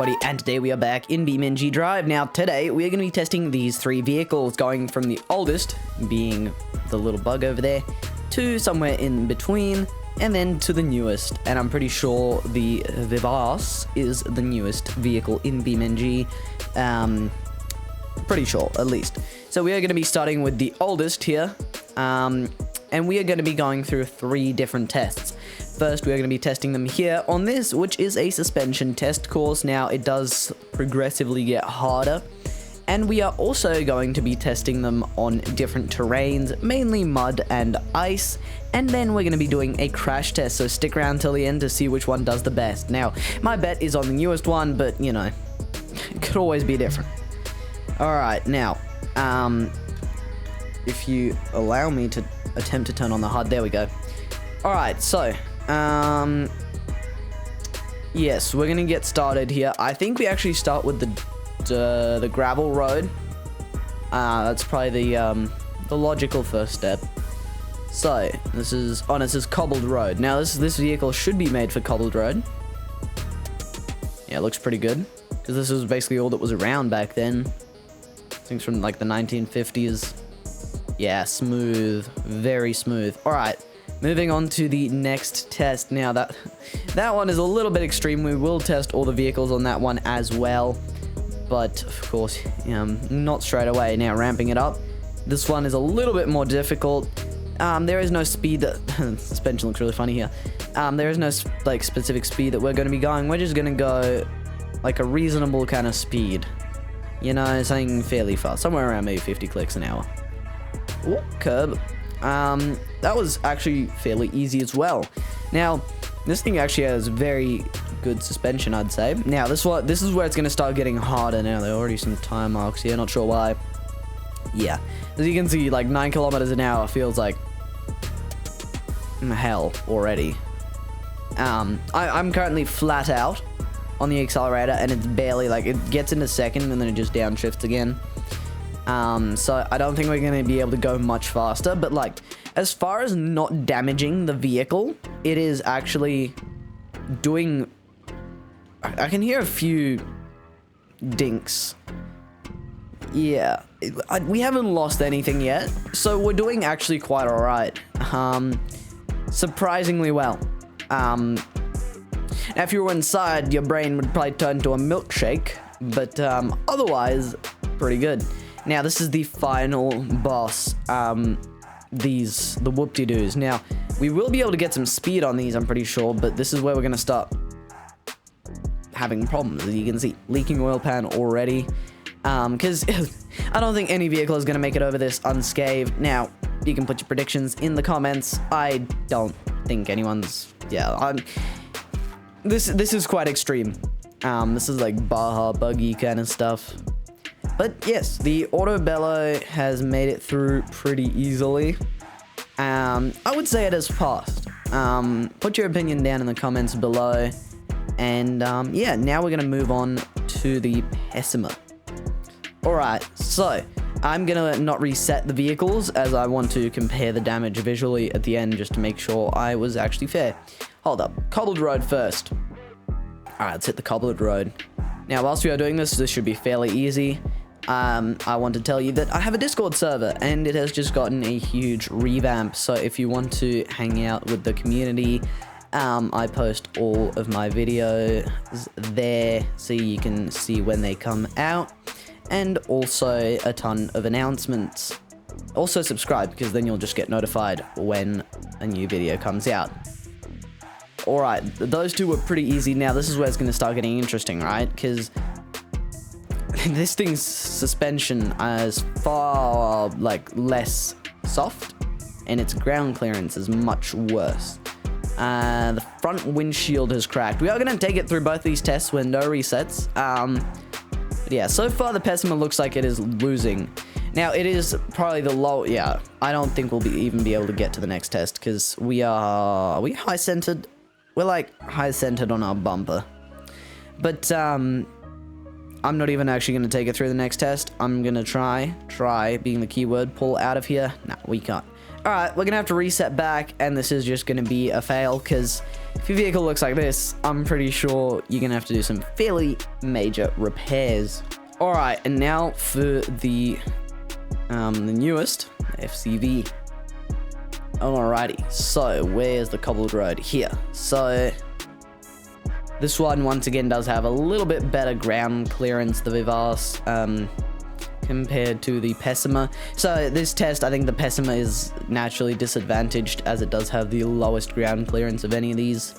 everybody, and today we are back in BeamNG.drive. Now today we are going to be testing these three vehicles, going from the oldest, being the little bug over there, to somewhere in between, and then to the newest. And I'm pretty sure the Vivace is the newest vehicle in BeamNG. Pretty sure, at least. So we are going to be starting with the oldest here, and we are going to be going through three different tests. First, we are going to be testing them here on this, which is a suspension test course. Now, it does progressively get harder. And we are also going to be testing them on different terrains, mainly mud and ice. And then we're going to be doing a crash test, so stick around till the end to see which one does the best. Now, my bet is on the newest one, but, you know, it could always be different. Alright, now, if you allow me to attempt to turn on the HUD, there we go. Alright, so... yes, we're gonna get started here. I think we actually start with the gravel road. That's probably the logical first step. So this is cobbled road. Now this vehicle should be made for cobbled road. Yeah, it looks pretty good because this was basically all that was around back then. Things from like the 1950s. Yeah, smooth, very smooth. All right. Moving on to the next test. Now that one is a little bit extreme. We will test all the vehicles on that one as well, but of course, not straight away. Now ramping it up. This one is a little bit more difficult. There is no speed that suspension looks really funny here. There is no like specific speed that we're going to be going. We're just going to go like a reasonable kind of speed. You know, something fairly fast, somewhere around maybe 50 clicks an hour. Ooh, curb. That was actually fairly easy as well. Now, this thing actually has very good suspension, I'd say. Now, this is where it's going to start getting harder now. There are already some tire marks here, not sure why. Yeah, as you can see, like 9 kilometers an hour feels like hell already. I'm currently flat out on the accelerator, and it's barely, like, it gets into second and then it just downshifts again. So I don't think we're going to be able to go much faster, but like, as far as not damaging the vehicle, it is actually doing... I can hear a few dinks. Yeah, we haven't lost anything yet, so we're doing actually quite alright. Surprisingly well. Now, if you were inside, your brain would probably turn to a milkshake, but otherwise, pretty good. Now, this is the final boss, the whoop-de-doos. Now, we will be able to get some speed on these, I'm pretty sure, but this is where we're going to start having problems. As you can see, leaking oil pan already, because I don't think any vehicle is going to make it over this unscathed. Now, you can put your predictions in the comments. I don't think anyone's... Yeah, this is quite extreme. This is like Baja buggy kind of stuff. But yes, the auto bellow has made it through pretty easily. I would say it has passed. Put your opinion down in the comments below. And yeah, now we're going to move on to the Pessima. Alright, so I'm going to not reset the vehicles as I want to compare the damage visually at the end just to make sure I was actually fair. Hold up, cobbled road first. Alright, let's hit the cobbled road. Now, whilst we are doing this should be fairly easy. I want to tell you that I have a Discord server, and it has just gotten a huge revamp. So if you want to hang out with the community, I post all of my videos there so you can see when they come out, and also a ton of announcements. Also subscribe, because then you'll just get notified when a new video comes out. Alright, those two were pretty easy. Now, this is where it's going to start getting interesting, right? Because this thing's suspension is far, like, less soft, and its ground clearance is much worse. The front windshield has cracked. We are going to take it through both these tests with no resets. But yeah, so far the Pessima looks like it is losing. Now, it is probably the low... Yeah, I don't think we'll even be able to get to the next test, because we are we high-centered? We're, like, high-centered on our bumper. But, I'm not even actually going to take it through the next test. I'm going to try being the keyword, pull out of here. Nah, we can't. Alright, we're going to have to reset back, and this is just going to be a fail, because if your vehicle looks like this, I'm pretty sure you're gonna have to do some fairly major repairs. All right, and now for the newest FCV. Alrighty, so where's the cobbled road? Here. So this one once again does have a little bit better ground clearance, the Vivace, compared to the Pessima. So this test, I think the Pessima is naturally disadvantaged as it does have the lowest ground clearance of any of these.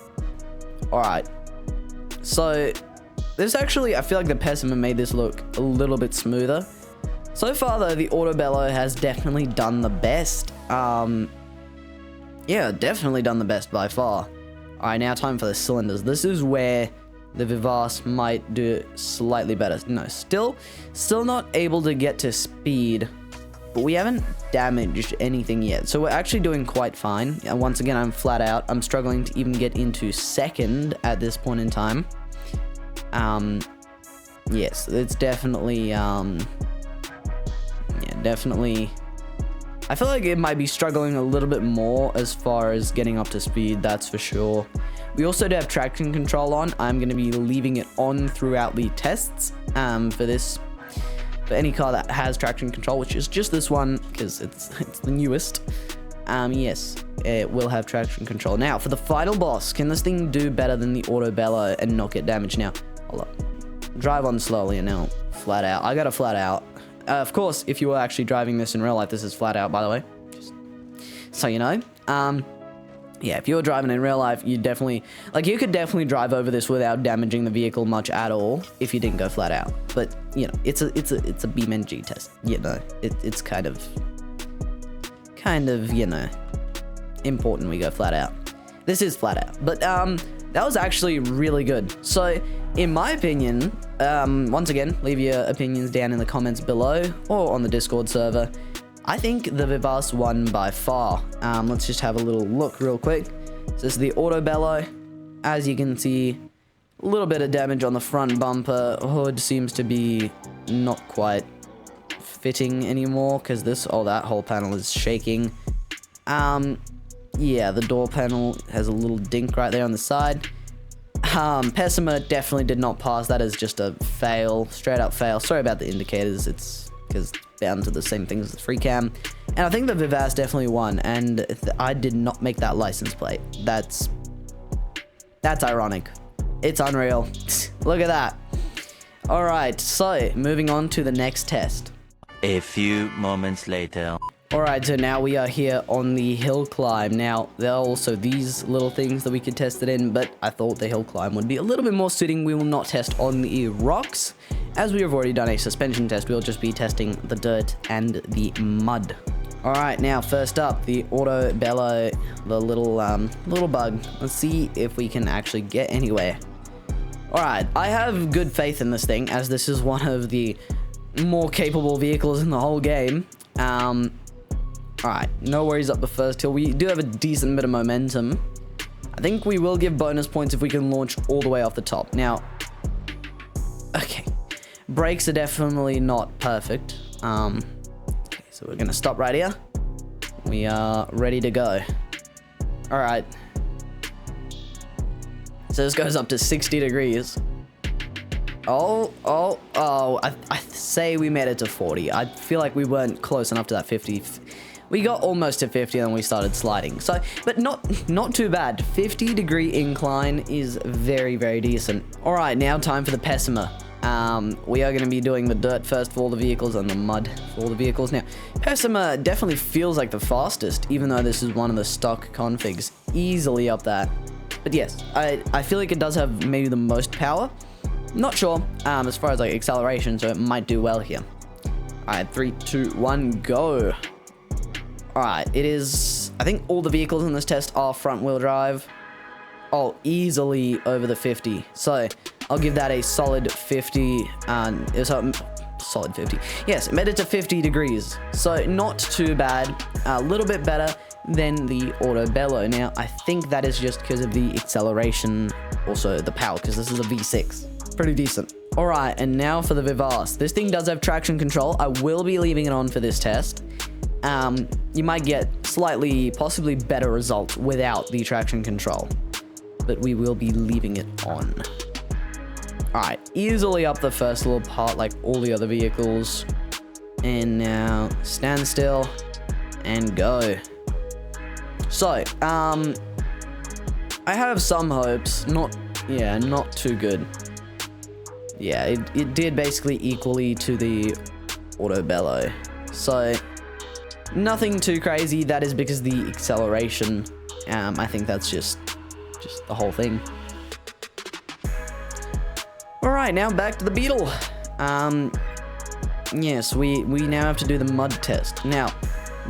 Alright, so this actually, I feel like the Pessima made this look a little bit smoother. So far though, the Auto Bello has definitely done the best. Yeah, definitely done the best by far. Alright, now time for the cylinders. This is where the Vivace might do slightly better. No, still not able to get to speed, but we haven't damaged anything yet. So we're actually doing quite fine. And once again, I'm flat out. I'm struggling to even get into second at this point in time. Yes, it's definitely, yeah, definitely. I feel like it might be struggling a little bit more as far as getting up to speed, that's for sure. We also do have traction control on. I'm going to be leaving it on throughout the tests for any car that has traction control, which is just this one because it's the newest. Yes, it will have traction control. Now, for the final boss, can this thing do better than the Auto Bello and not get damaged? Now, hold up. Drive on slowly and now flat out. I got a flat out. Of course, if you were actually driving this in real life, this is flat out, by the way. Just so you know. Yeah, if you were driving in real life, you definitely, like, you could definitely drive over this without damaging the vehicle much at all if you didn't go flat out. But, you know, it's a BeamNG test. You know, it's kind of, you know, important we go flat out. This is flat out. But, that was actually really good. So, in my opinion, once again, leave your opinions down in the comments below or on the Discord server. I think the Vivace won by far. Let's just have a little look real quick. So this is the Auto Bello. As you can see, a little bit of damage on the front bumper. Hood seems to be not quite fitting anymore because that whole panel is shaking. Yeah, the door panel has a little dink right there on the side. Pessima definitely did not pass. That is just a fail, straight up fail. Sorry about the indicators. It's because bound to the same things as the free cam. And I think the Vivace definitely won, and I did not make that license plate. That's ironic. It's unreal. Look at that. All right, so moving on to the next test. A few moments later. Alright, so now we are here on the hill climb. Now, there are also these little things that we could test it in, but I thought the hill climb would be a little bit more suiting. We will not test on the rocks, as we have already done a suspension test. We'll just be testing the dirt and the mud. Alright, now first up, the Auto Bello, the little bug. Let's see if we can actually get anywhere. Alright, I have good faith in this thing, as this is one of the more capable vehicles in the whole game. Alright, no worries up the first hill. We do have a decent bit of momentum. I think we will give bonus points if we can launch all the way off the top. Now, okay, brakes are definitely not perfect. Okay, so we're gonna stop right here. We are ready to go. Alright. So this goes up to 60 degrees. I say we made it to 40. I feel like we weren't close enough to that 50. We got almost to 50 and then we started sliding. So, but not too bad. 50-degree incline is very, very decent. All right, now time for the Pessima. We are going to be doing the dirt first for all the vehicles and the mud for all the vehicles. Now, Pessima definitely feels like the fastest, even though this is one of the stock configs. Easily up that. But yes, I feel like it does have maybe the most power. Not sure as far as like acceleration, so it might do well here. All right, 3, 2, 1, go. All right, it is, I think all the vehicles in this test are front wheel drive. Oh, easily over the 50. So I'll give that a solid 50. Solid 50. Yes, made it to 50 degrees. So not too bad. A little bit better than the Auto Bello. Now, I think that is just because of the acceleration, also the power, because this is a V6. Pretty decent. All right, and now for the Vivace. This thing does have traction control. I will be leaving it on for this test. You might get slightly, possibly better results without the traction control. but we will be leaving it on. Alright, easily up the first little part like all the other vehicles. And now stand still and go. So, I have some hopes. Not too good. Yeah, it did basically equally to the Autobello. So, nothing too crazy. That is because the acceleration, I think that's just the whole thing. Alright, now back to the Beetle. Yes, we now have to do the mud test. Now,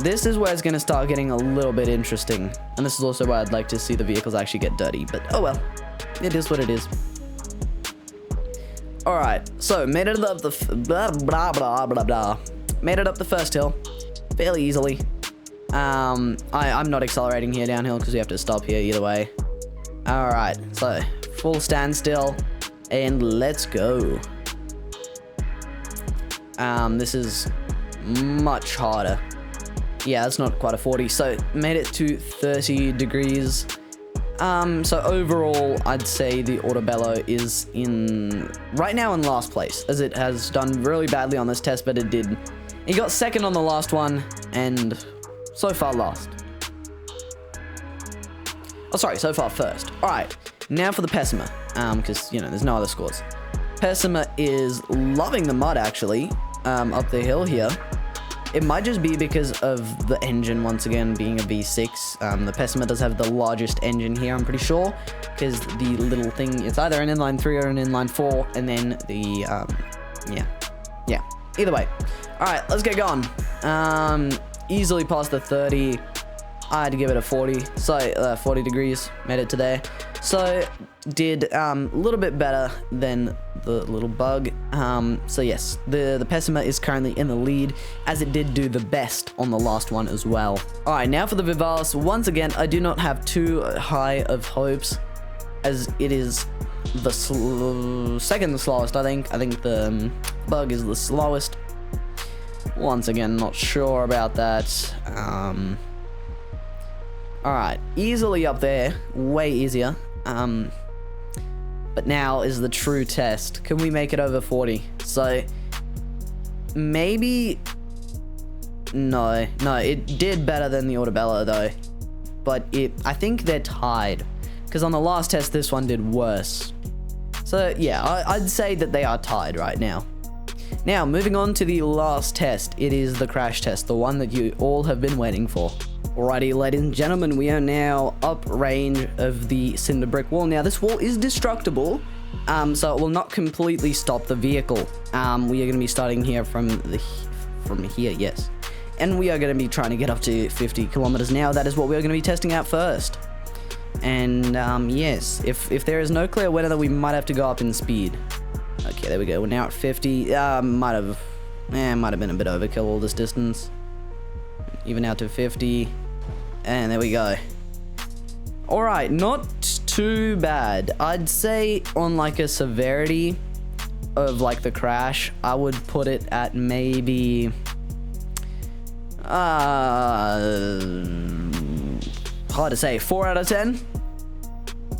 this is where it's going to start getting a little bit interesting. And this is also where I'd like to see the vehicles actually get dirty. But, oh well. It is what it is. Alright, so, made it up the... Made it up the first hill. Fairly easily. I'm not accelerating here downhill because we have to stop here either way. Alright, so, full standstill. And let's go. This is much harder. Yeah, that's not quite a 40. So, made it to 30 degrees. So overall, I'd say the Autobello is right now in last place, as it has done really badly on this test, but it got second on the last one, and so far last. Oh, sorry, so far first. Alright, now for the Pessima, because, you know, there's no other scores. Pessima is loving the mud, actually, up the hill here. It might just be because of the engine, once again, being a V6. The Pessima does have the largest engine here, I'm pretty sure, because the little thing, it's either an inline 3 or an inline 4, and then the, yeah, either way. Alright, let's get going. Easily past the 30. I had to give it a 40, so 40 degrees, made it to there. So, did a little bit better than the little bug. So yes, the Pessima is currently in the lead, as it did do the best on the last one as well. Alright, now for the Vivace. Once again, I do not have too high of hopes, as it is the second slowest, I think. I think the bug is the slowest. Once again, not sure about that. Alright, easily up there, way easier. But now is the true test. Can we make it over 40? So, maybe... No, it did better than the Autobello though. But I think they're tied. Because on the last test, this one did worse. So, yeah, I'd say that they are tied right now. Now, moving on to the last test. It is the crash test, the one that you all have been waiting for. Alrighty, ladies and gentlemen, we are now up range of the cinder brick wall. Now, this wall is destructible, so it will not completely stop the vehicle. We are going to be starting here from here, yes. And we are going to be trying to get up to 50 kilometers an hour. That is what we are going to be testing out first. And, yes, if there is no clear weather, we might have to go up in speed. Okay, there we go. We're now at 50. Might have been a bit overkill all this distance. Even out to 50. And there we go. Alright, not too bad. I'd say on like a severity of like the crash, I would put it at maybe... hard to say. 4 out of 10?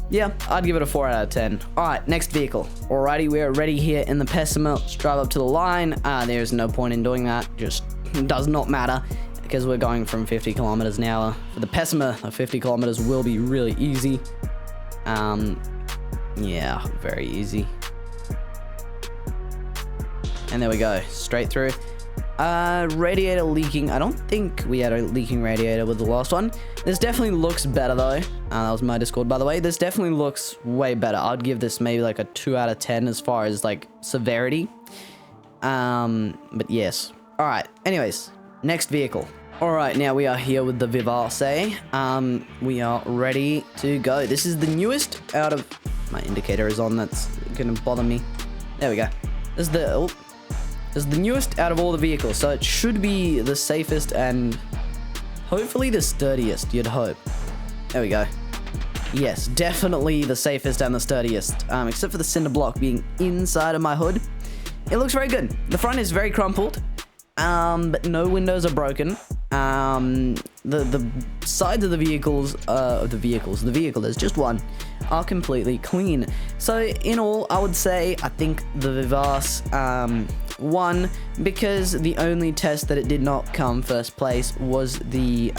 Yeah, I'd give it a 4 out of 10. Alright, next vehicle. Alrighty, we are ready here in the Pessima. Let's drive up to the line. There's no point in doing that. Just does not matter. Because we're going from 50 kilometers an hour. For the Pessima, 50 kilometers will be really easy. Yeah, very easy. And there we go, straight through. Radiator leaking. I don't think we had a leaking radiator with the last one. This definitely looks better though. That was my Discord, by the way. This definitely looks way better. I'd give this maybe like a 2 out of 10 as far as like severity. But yes. Alright, anyways. Next vehicle. Alright, now we are here with the Vivace. We are ready to go. This is the newest out of... My indicator is on, that's gonna bother me. There we go. This is the newest out of all the vehicles, so it should be the safest and hopefully the sturdiest, you'd hope. There we go. Yes, definitely the safest and the sturdiest, except for the cinder block being inside of my hood. It looks very good. The front is very crumpled. But no windows are broken. The sides of the vehicles, the vehicle, there's just one, are completely clean. So in all, I would say I think the Vivace won, because the only test that it did not come first place was the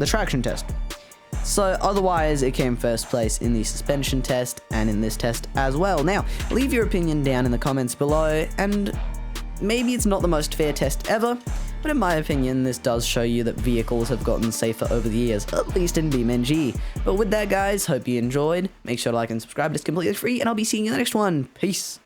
traction test. So otherwise, it came first place in the suspension test and in this test as well. Now, leave your opinion down in the comments below, and maybe it's not the most fair test ever, but in my opinion, this does show you that vehicles have gotten safer over the years, at least in BeamNG. But with that, guys, hope you enjoyed. Make sure to like and subscribe, it's completely free, and I'll be seeing you in the next one. Peace.